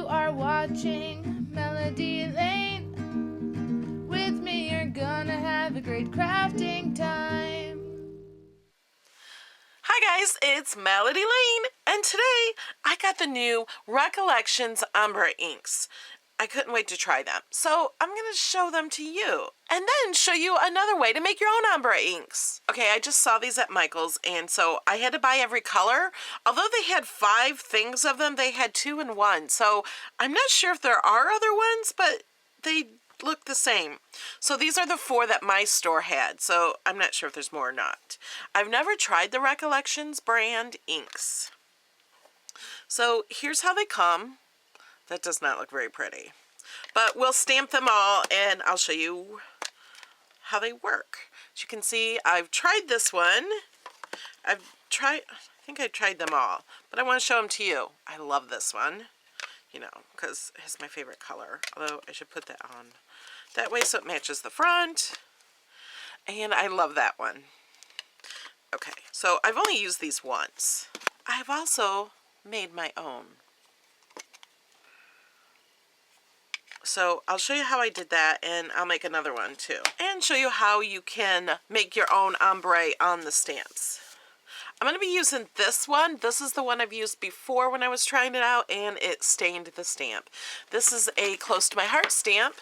are watching Melody Lane. With me you're gonna have a great crafting time. Hi guys, it's Melody Lane, and today I got the new Recollections Ombre inks. I couldn't wait to try them, so I'm going to show them to you, and then show you another way to make your own ombre inks. Okay, I just saw these at Michael's, and so I had to buy every color. Although they had 5 things of them, they had 2 in 1, so I'm not sure if there are other ones, but they look the same. So these are the 4 that my store had, so I'm not sure if there's more or not. I've never tried the Recollections brand inks. So here's how they come. That does not look very pretty. But we'll stamp them all and I'll show you how they work. As you can see, I've tried this one. I think I tried them all, but I want to show them to you. I love this one, you know, because it's my favorite color. Although I should put that on that way so it matches the front. And I love that one. Okay, so I've only used these once. I've also made my own. So I'll show you how I did that, and I'll make another one too. And show you how you can make your own ombre on the stamps. I'm going to be using this one. This is the one I've used before when I was trying it out, and it stained the stamp. This is a Close to My Heart stamp.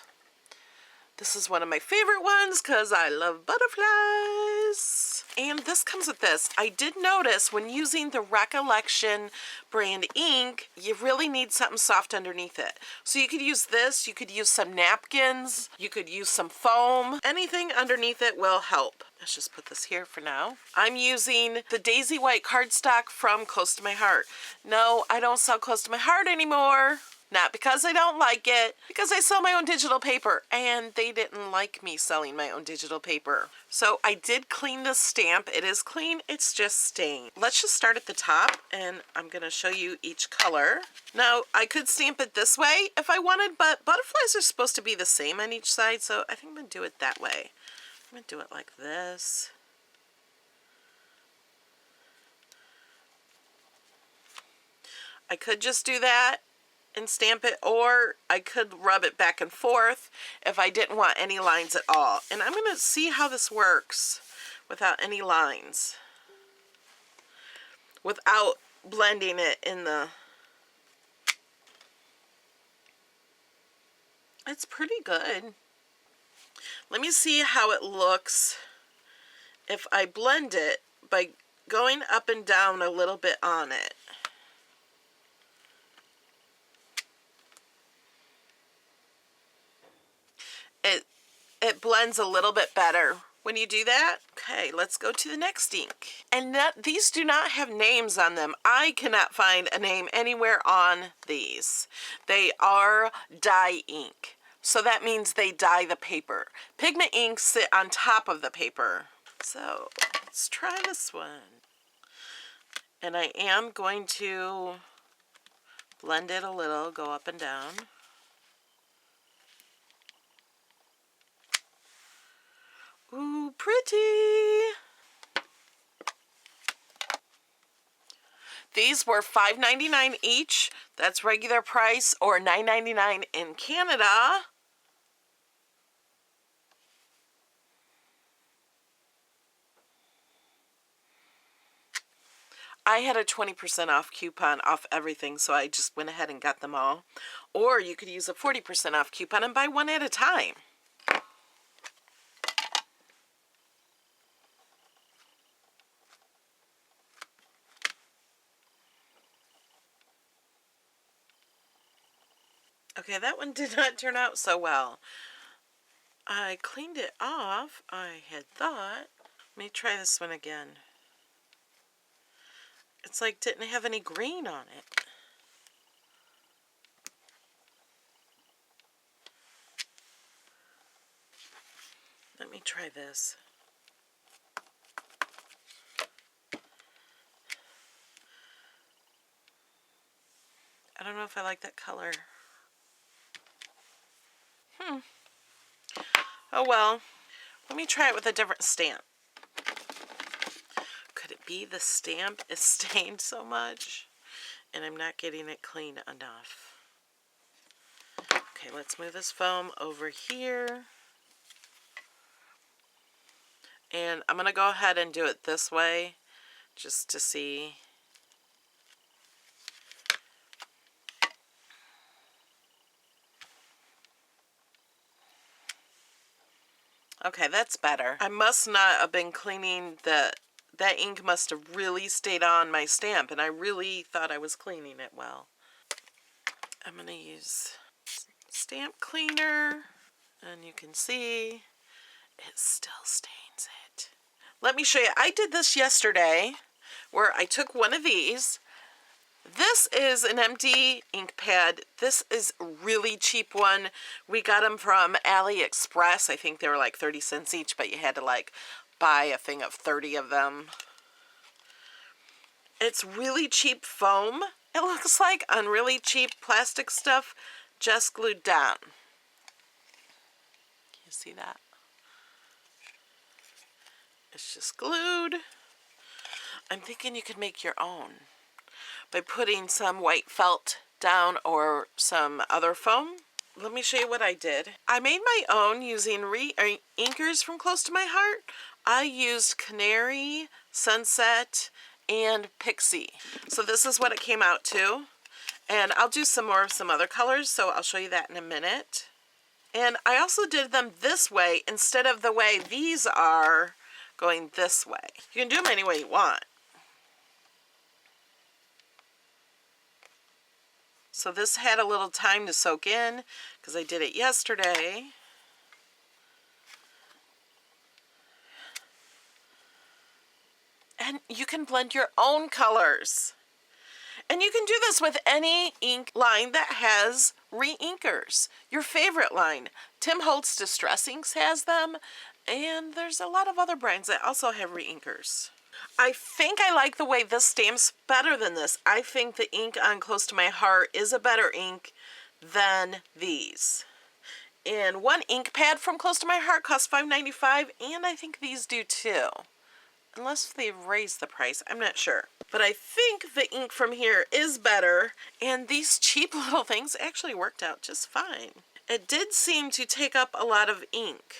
This is one of my favorite ones because I love butterflies. And this comes with this. I did notice when using the Recollection brand ink, you really need something soft underneath it. So you could use this, you could use some napkins, you could use some foam. Anything underneath it will help. Let's just put this here for now. I'm using the Daisy White cardstock from Close to My Heart. No, I don't sell Close to My Heart anymore. Not because I don't like it, because I sell my own digital paper, and they didn't like me selling my own digital paper. So I did clean this stamp. It is clean, it's just stained. Let's just start at the top, and I'm going to show you each color. Now, I could stamp it this way if I wanted, but butterflies are supposed to be the same on each side, so I think I'm going to do it that way. I'm going to do it like this. I could just do that and stamp it, or I could rub it back and forth if I didn't want any lines at all. And I'm going to see how this works without any lines, without blending it in the... It's pretty good. Let me see how it looks if I blend it by going up and down a little bit on it. It blends a little bit better when you do that. Okay, let's go to the next ink. And these do not have names on them. I cannot find a name anywhere on these. They are dye ink. So that means they dye the paper. Pigment inks sit on top of the paper. So let's try this one. And I am going to blend it a little, go up and down. Ooh, pretty. These were $5.99 each. That's regular price, or $9.99 in Canada. I had a 20% off coupon off everything, so I just went ahead and got them all. Or you could use a 40% off coupon and buy one at a time. Okay, that one did not turn out so well. I cleaned it off, I had thought. Let me try this one again. It's like didn't have any green on it. Let me try this. I don't know if I like that color. Oh well. Let me try it with a different stamp. Could it be the stamp is stained so much and I'm not getting it clean enough? Okay, let's move this foam over here. And I'm going to go ahead and do it this way just to see. Okay, that's better. I must not have been cleaning that ink must have really stayed on my stamp, and I really thought I was cleaning it well. I'm going to use stamp cleaner, and you can see it still stains it. Let me show you. I did this yesterday where I took one of these. This is an empty ink pad. This is a really cheap one. We got them from AliExpress. I think they were like 30 cents each, but you had to like buy a thing of 30 of them. It's really cheap foam, it looks like, on really cheap plastic stuff, just glued down. Can you see that? It's just glued. I'm thinking you could make your own by putting some white felt down or some other foam. Let me show you what I did. I made my own using inkers from Close to My Heart. I used Canary, Sunset, and Pixie. So this is what it came out to. And I'll do some more of some other colors, so I'll show you that in a minute. And I also did them this way instead of the way these are going this way. You can do them any way you want. So this had a little time to soak in because I did it yesterday. And you can blend your own colors. And you can do this with any ink line that has re-inkers. Your favorite line. Tim Holtz Distress Inks has them. And there's a lot of other brands that also have re-inkers. I think I like the way this stamps better than this. I think the ink on Close to My Heart is a better ink than these. And one ink pad from Close to My Heart costs $5.95, and I think these do too. Unless they've raised the price, I'm not sure. But I think the ink from here is better, and these cheap little things actually worked out just fine. It did seem to take up a lot of ink.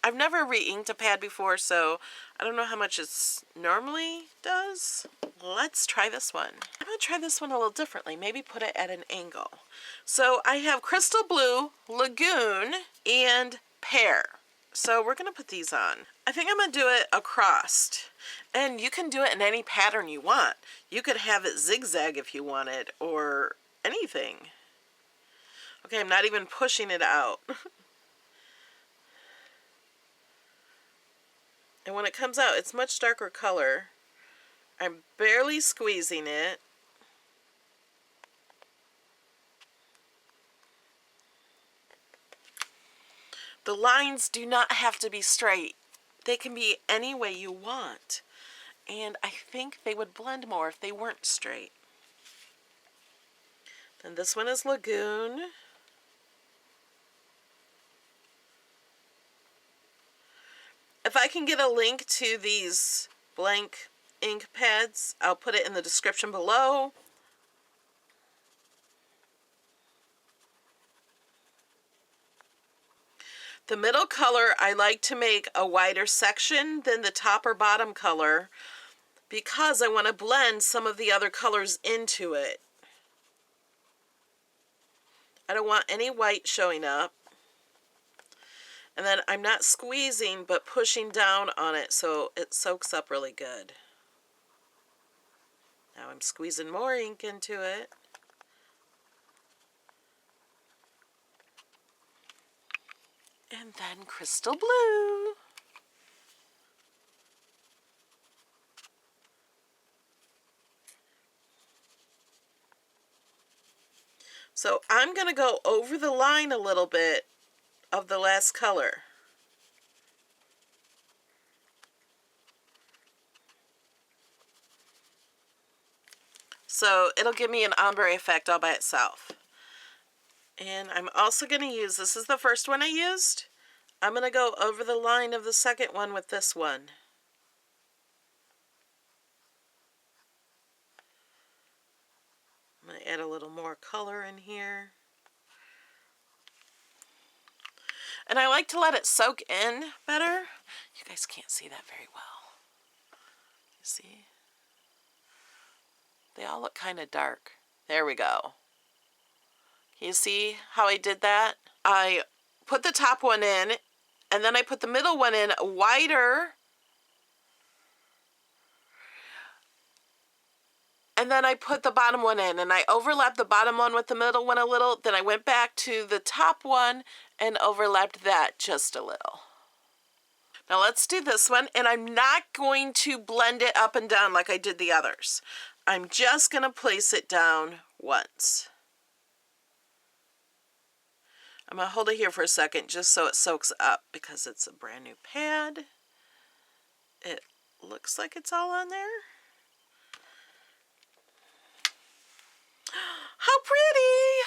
I've never re-inked a pad before, so I don't know how much it normally does. Let's try this one. I'm going to try this one a little differently. Maybe put it at an angle. So I have Crystal Blue, Lagoon, and Pear. So we're going to put these on. I think I'm going to do it across. And you can do it in any pattern you want. You could have it zigzag if you wanted, or anything. Okay, I'm not even pushing it out. And when it comes out, it's much darker color. I'm barely squeezing it. The lines do not have to be straight. They can be any way you want. And I think they would blend more if they weren't straight. Then this one is Lagoon. If I can get a link to these blank ink pads, I'll put it in the description below. The middle color, I like to make a wider section than the top or bottom color because I want to blend some of the other colors into it. I don't want any white showing up. And then I'm not squeezing, but pushing down on it so it soaks up really good. Now I'm squeezing more ink into it. And then Crystal Blue. So I'm going to go over the line a little bit of the last color. So it'll give me an ombre effect all by itself. And I'm also going to use, this is the first one I used. I'm going to go over the line of the second one with this one. I'm going to add a little more color in here. And I like to let it soak in better. You guys can't see that very well. You see? They all look kind of dark. There we go. You see how I did that? I put the top one in, and then I put the middle one in wider. And then I put the bottom one in, and I overlapped the bottom one with the middle one a little. Then I went back to the top one and overlapped that just a little. Now let's do this one, and I'm not going to blend it up and down like I did the others. I'm just going to place it down once. I'm going to hold it here for a second just so it soaks up because it's a brand new pad. It looks like it's all on there. How pretty!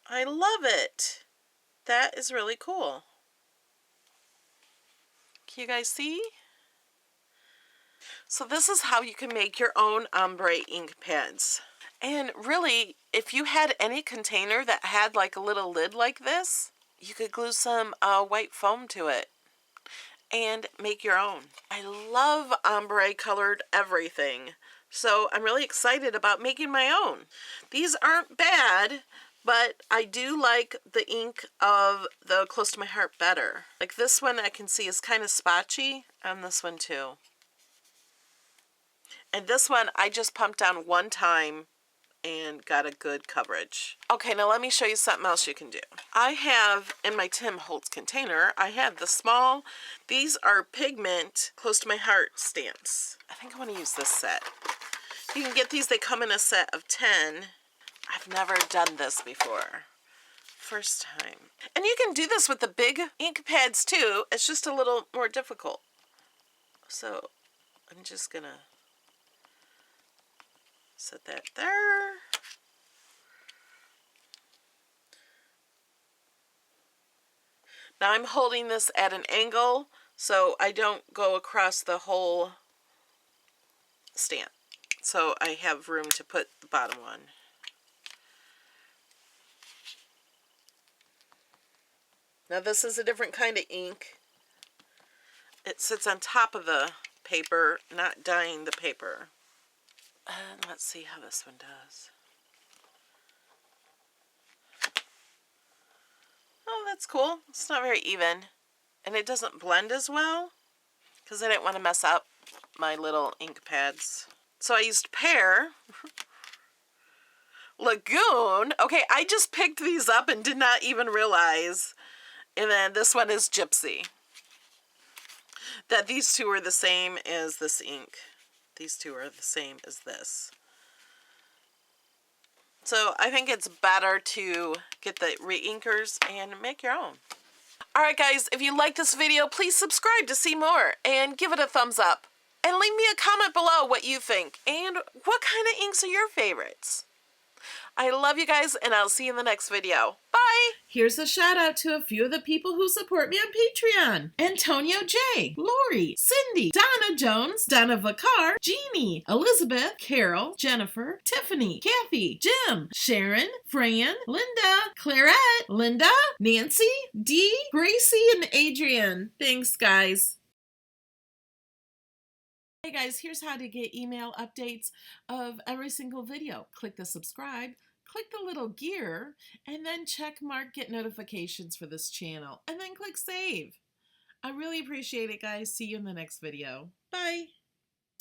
I love it. That is really cool. Can you guys see? So this is how you can make your own ombre ink pads. And really, if you had any container that had like a little lid like this, you could glue some white foam to it and make your own. I love ombre colored everything. So I'm really excited about making my own. These aren't bad, but I do like the ink of the Close to My Heart better. Like this one I can see is kind of spotchy, and this one too. And this one I just pumped down one time and got a good coverage. Okay, now let me show you something else you can do. I have in my Tim Holtz container, I have the small, these are pigment Close to My Heart stamps. I think I want to use this set. You can get these, they come in a set of 10. I've never done this before. First time. And you can do this with the big ink pads too. It's just a little more difficult. So I'm just gonna set that there. Now I'm holding this at an angle so I don't go across the whole stamp. So I have room to put the bottom one. Now this is a different kind of ink. It sits on top of the paper, not dyeing the paper. And let's see how this one does. Oh, that's cool. It's not very even. And it doesn't blend as well because I didn't want to mess up my little ink pads. So I used Pear, Lagoon. Okay, I just picked these up and did not even realize. And then this one is Gypsy. That these two are the same as this ink. These two are the same as this. So I think it's better to get the re-inkers and make your own. Alright guys, if you like this video, please subscribe to see more and give it a thumbs up. And leave me a comment below what you think and what kind of inks are your favorites. I love you guys and I'll see you in the next video. Bye! Here's a shout out to a few of the people who support me on Patreon. Antonio J, Lori, Cindy, Donna Jones, Donna Vacar, Jeannie, Elizabeth, Carol, Jennifer, Tiffany, Kathy, Jim, Sharon, Fran, Linda, Clarette, Linda, Nancy, Dee, Gracie, and Adrian. Thanks, guys. Hey guys, here's how to get email updates of every single video. Click the subscribe, click the little gear, and then check mark get notifications for this channel, and then click save. I really appreciate it, guys. See you in the next video. Bye.